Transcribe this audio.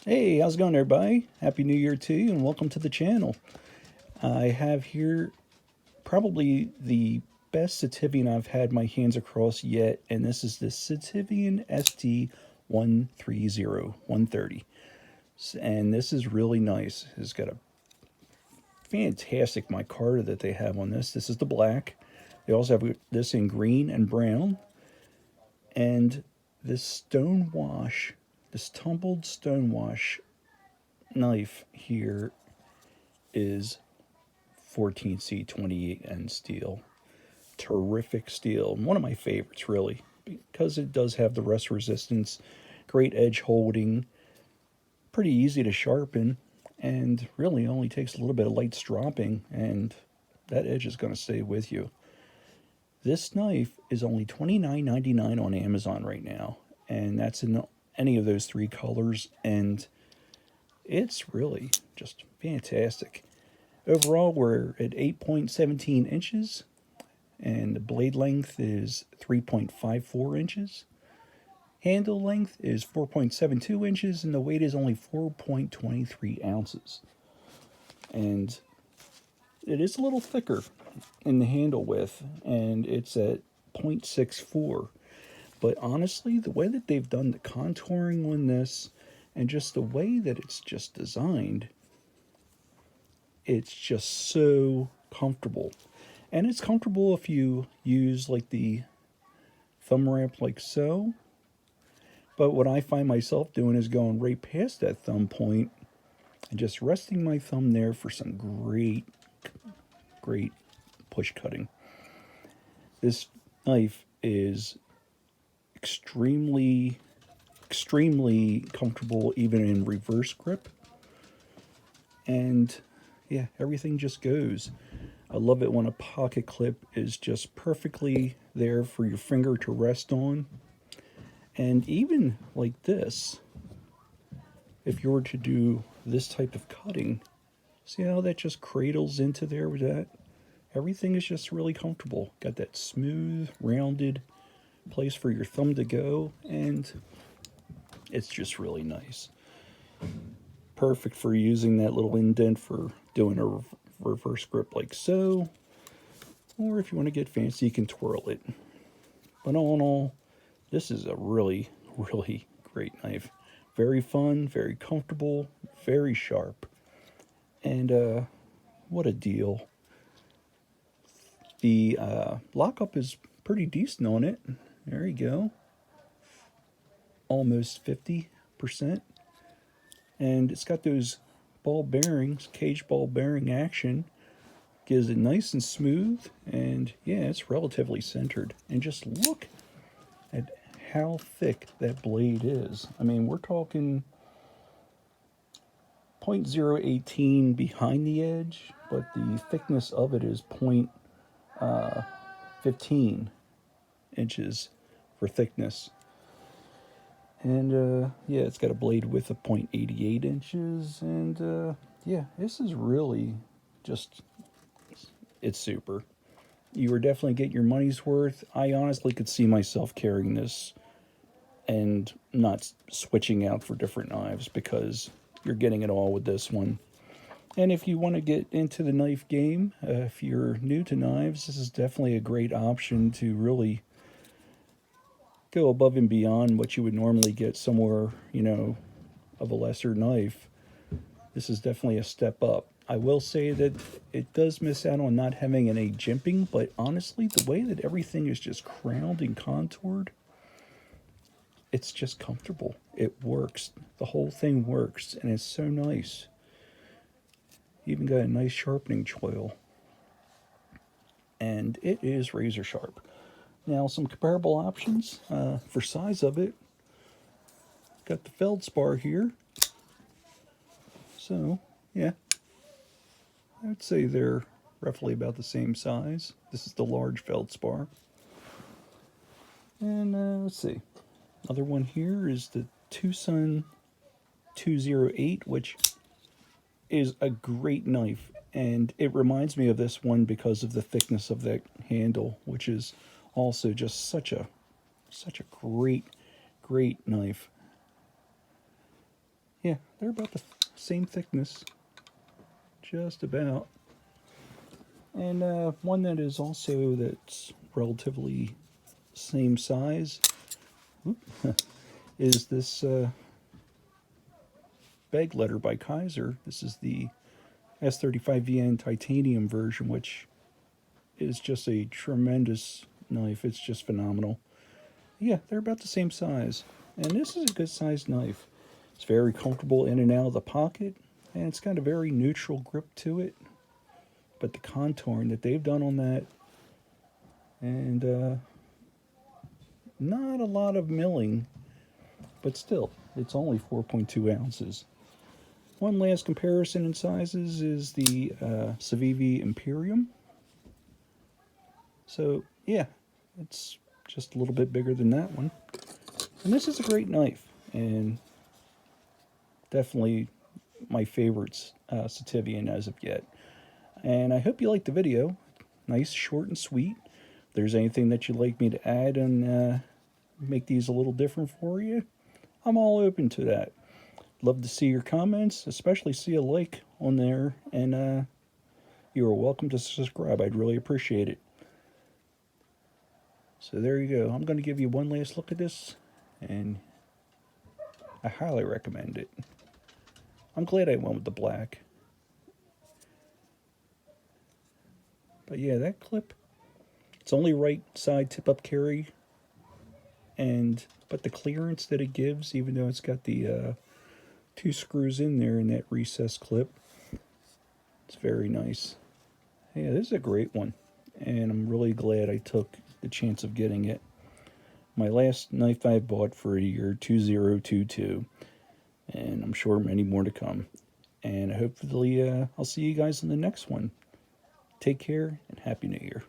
Hey, how's it going, everybody? Happy New Year to you, and welcome to the channel. I have here probably the best Sitivien I've had my hands across yet, and this is the Sitivien ST130, 130. And this is really nice. It's got a fantastic micarta that they have on this. This is the black. They also have this in green and brown. And this stone wash, this tumbled stone wash knife here is 14C28N steel. Terrific steel. One of my favorites, really, because it does have the rust resistance, great edge holding, pretty easy to sharpen, and really only takes a little bit of light stropping, and that edge is going to stay with you. This knife is only $29.99 on Amazon right now, and that's in any of those three colors, and it's really just fantastic. Overall, we're at 8.17 inches, and the blade length is 3.54 inches. Handle length is 4.72 inches, and the weight is only 4.23 ounces. And it is a little thicker in the handle width, and it's at 0.64. But honestly, the way that they've done the contouring on this, and just the way that it's just designed, it's just so comfortable. And it's comfortable if you use like the thumb ramp like so. But what I find myself doing is going right past that thumb point and just resting my thumb there for some great push cutting. This knife is extremely comfortable even in reverse grip. And yeah, everything just goes. I love it when a pocket clip is just perfectly there for your finger to rest on. And even like this, if you were to do this type of cutting, see how that just cradles into there with that? Everything is just really comfortable. Got that smooth, rounded place for your thumb to go, and it's just really nice. Perfect for using that little indent for doing a reverse grip like so, or if you want to get fancy, you can twirl it. But all in all, this is a really great knife. Very fun, very comfortable, very sharp, and what a deal. The lockup is pretty decent on it. There you go, almost 50%, and it's got those ball bearings, cage ball bearing action, gives it nice and smooth, and yeah, it's relatively centered. And just look at how thick that blade is. I mean, we're talking 0.018 behind the edge, but the thickness of it is 0.15 inches for thickness. And yeah, it's got a blade width of 0.88 inches, and yeah, this is really just, it's super. You were definitely getting your money's worth. I honestly could see myself carrying this and not switching out for different knives because you're getting it all with this one. And if you want to get into the knife game, if you're new to knives, this is definitely a great option to really go above and beyond what you would normally get somewhere, of a lesser knife. This is definitely a step up. I will say that it does miss out on not having any jimping, but honestly, the way that everything is just crowned and contoured, it's just comfortable. It works. The whole thing works, and it's so nice. Even got a nice sharpening choil, and it is razor sharp. Now, some comparable options for size of it. Got the feldspar here. So, yeah, I would say they're roughly about the same size. This is the large feldspar. And let's see. Another one here is the Tucson 208, which is a great knife. And it reminds me of this one because of the thickness of that handle, which is also just such a great knife. yeah, they're about the same thickness, just about. And one that is also that's relatively same size is this bag letter by Kaiser. This is the S35VN titanium version, which is just a tremendous knife. It's just phenomenal. Yeah, they're about the same size. And this is a good sized knife. It's very comfortable in and out of the pocket, and it's got a very neutral grip to it. But the contouring that they've done on that, and not a lot of milling, but still, it's only 4.2 ounces. One last comparison in sizes is the Sitivien Imperium. So, yeah, it's just a little bit bigger than that one. And this is a great knife, and definitely my favorite Sitivien as of yet. And I hope you liked the video. Nice, short, and sweet. If there's anything that you'd like me to add and make these a little different for you, I'm all open to that. Love to see your comments, especially see a like on there, and you are welcome to subscribe. I'd really appreciate it. So there you go. I'm going to give you one last look at this, and I highly recommend it. I'm glad I went with the black. But yeah, that clip, it's only right side tip-up carry, but the clearance that it gives, even though it's got the 2 screws in there in that recessed clip, it's very nice. Yeah, this is a great one, and I'm really glad I took the chance of getting it. My last knife I bought for a year, 2022, and I'm sure many more to come. And hopefully I'll see you guys in the next one. Take care, and Happy New Year.